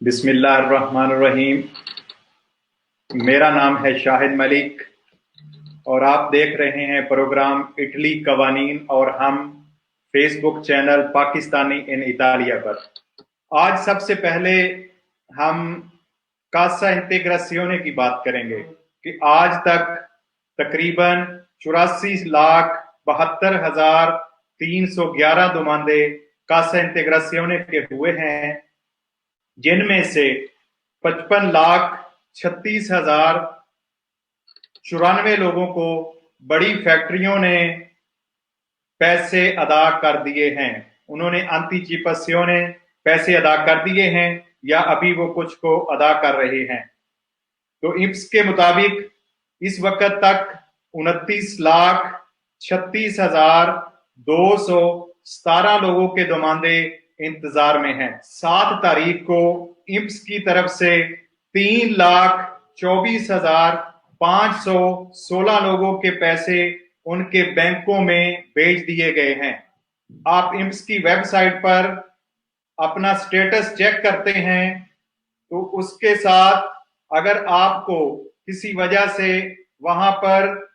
बिस्मिल्लाहिर्रहमानिर्रहीम। मेरा नाम है शाहिद मलिक और आप देख रहे हैं प्रोग्राम इटली कवानीन और हम फेसबुक चैनल पाकिस्तानी इन इतालिया पर। आज सबसे पहले हम कासा इंटीग्रेसियोने की बात करेंगे कि आज तक तकरीबन 84,72,311 दुमांदे कासा इंटीग्रेसियोने के हुए हैं, जिनमें से 55,36,094 लोगों को बड़ी फैक्ट्रियों ने पैसे अदा कर दिए हैं। उन्होंने एंटीचिपासियोने पैसे अदा कर दिए हैं या अभी वो कुछ को अदा कर रहे हैं। तो इप्स के मुताबिक इस वक्त तक 29,36,217 लोगों के दुमांदे इंतजार में हैं। 7 तारीख को इप्स की तरफ से 3,24,516 लोगों के पैसे उनके बैंकों में भेज दिए गए हैं। आप इप्स की वेबसाइट पर अपना स्टेटस चेक करते हैं तो उसके साथ अगर आपको किसी वजह से वहां पर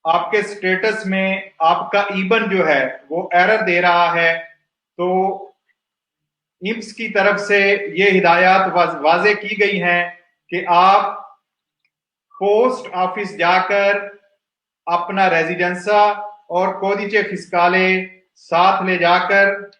आपके स्टेटस में आपका ईबन जो है वो एरर दे रहा है, तो इप्स की तरफ से ये हिदायत वाज़े की गई हैं कि आप पोस्ट ऑफिस जाकर अपना रेजिडेंसा और कोडिचे फिस्काले साथ ले जाकर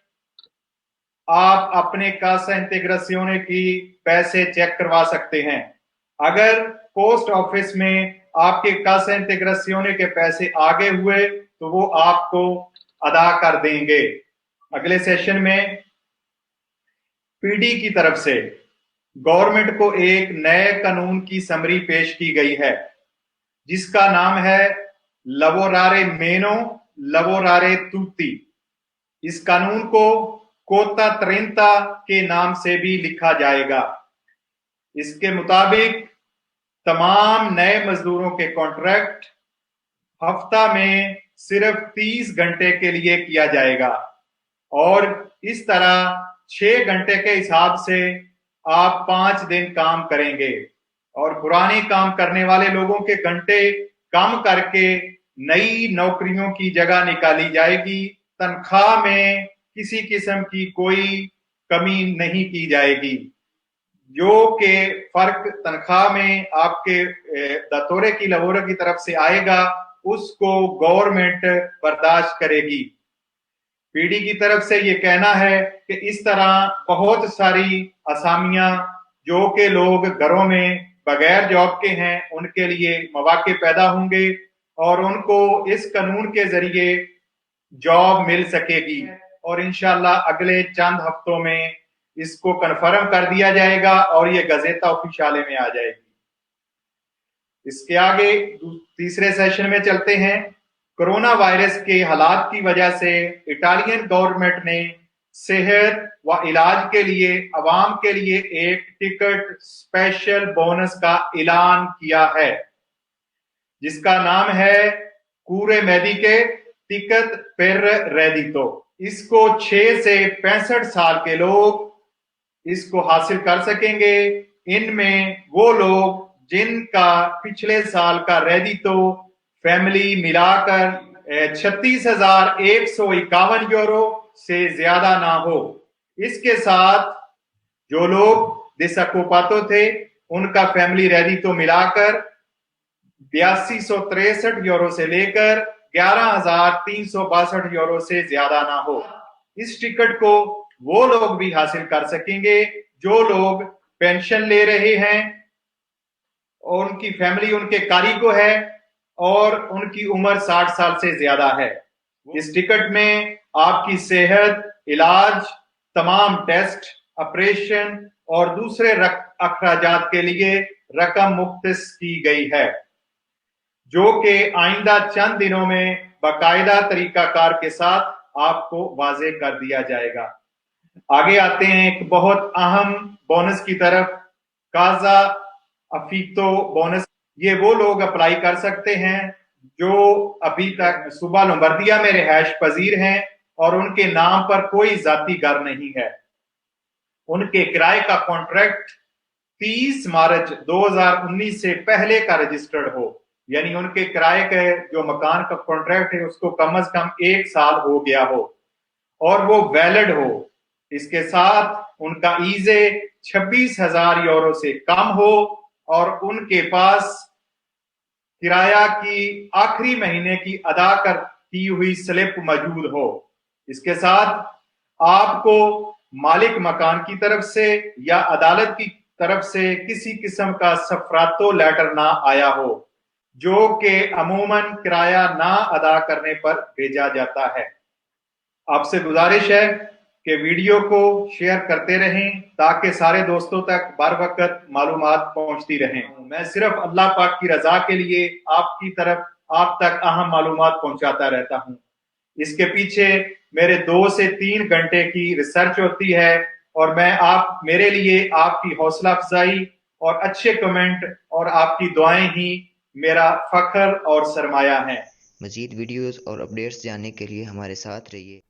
आप अपने कासा इंटीग्रेसियोने की पैसे चेक करवा सकते हैं। अगर पोस्ट ऑफिस में आपके कासा इंटीग्रेसियोने के पैसे आगे हुए तो वो आपको अदा कर देंगे। अगले सेशन में पीडी की तरफ से गवर्नमेंट को एक नए कानून की समरी पेश की गई है जिसका नाम है लवोरारे मेनो लवोरारे तुtti। इस कानून को कोता त्रेंता के नाम से भी लिखा जाएगा। इसके मुताबिक तमाम नए मजदूरों के कॉन्ट्रैक्ट हफ्ता में सिर्फ 30 घंटे के लिए किया जाएगा और इस तरह 6 घंटे के हिसाब से आप 5 दिन काम करेंगे और पुराने काम करने वाले लोगों के घंटे कम करके नई नौकरियों की जगह निकाली जाएगी। तनख्वाह में किसी किस्म की कोई कमी नहीं की जाएगी। जो के फर्क तनख्वाह में आपके दतोरे की लवोरे की तरफ से आएगा उसको गवर्नमेंट बर्दाश्त करेगी। पीडी की तरफ से ये कहना है कि इस तरह बहुत सारी असामियां जो के लोग घरों में बगैर जॉब के हैं उनके लिए मौके पैदा होंगे और उनको इस कानून के जरिए जॉब मिल सकेगी और इंशाल्लाह अगले चंद हफ्तों में इसको कन्फर्म कर दिया जाएगा और ये गजेटा ऑफिशियाले में आ जाएगी। इसके आगे तीसरे सेशन में चलते हैं। कोरोना वायरस के हालात की वजह से इटालियन गवर्नमेंट ने सेहत व इलाज के लिए अवाम के लिए एक टिकट स्पेशल बोनस का ऐलान किया है जिसका नाम है कूरे मेडिके टिकट पेर रेडितो। इसको 6 से 65 साल के लोग इसको हासिल कर सकेंगे। इनमें वो लोग जिनका पिछले साल का रेडितो फैमिली मिलाकर 36,151 यूरो से ज्यादा ना हो। इसके साथ जो लोग डिसोकुपातो थे उनका फैमिली रेडितो मिलाकर 8263 यूरो से लेकर 11,362 यूरो से ज्यादा ना हो। इस टिकट को वो लोग भी हासिल कर सकेंगे जो लोग पेंशन ले रहे हैं और उनकी फैमिली उनके कारीगो है और उनकी उम्र 60 साल से ज्यादा है। इस टिकट में आपकी सेहत, इलाज, तमाम टेस्ट, ऑपरेशन और दूसरे अखराजात के लिए रकम मुख्तस की गई है जो कि आइंदा चंद दिनों में बाकायदा तरीकाकार के साथ आपको वाजे कर दिया जाएगा। आगे आते हैं एक बहुत अहम बोनस की तरफ, काजा अफीतो बोनस। ये वो लोग अप्लाई कर सकते हैं जो अभी तक सुबह लोम्बार्दिया में रिहायश पजीर हैं और उनके नाम पर कोई जाती घर नहीं है। उनके किराए का कॉन्ट्रैक्ट 30 मार्च 2019 से पहले का रजिस्टर्ड हो, यानी उनके किराए के जो मकान का कॉन्ट्रैक्ट है उसको कम से कम 1 साल हो गया हो और वो वैलिड हो। इसके साथ उनका ईजे 26,000 यूरो से कम हो और उनके पास किराया की आखिरी महीने की अदा की हुई स्लिप मौजूद हो। इसके साथ आपको मालिक मकान की तरफ से या अदालत की तरफ से किसी किस्म का सफरातो लेटर ना आया हो, जो कि अमूमन किराया ना अदा करने पर भेजा जाता है। आपसे गुजारिश है कि वीडियो को शेयर करते रहें ताकि सारे दोस्तों तक बर वक्त मालूमात पहुंचती रहें। मैं सिर्फ अल्लाह पाक की रजा के लिए आप तक अहम मालूमात पहुंचाता रहता हूं। इसके पीछे मेरे 2 से 3 घंटे की रिसर्च होती है और मेरे लिए आपकी हौसला अफजाई और अच्छे कमेंट और आपकी दुआएं ही मेरा फख्र और सरमाया है। मज़ीद वीडियोस और अपडेट्स जानने के लिए हमारे साथ रहिए।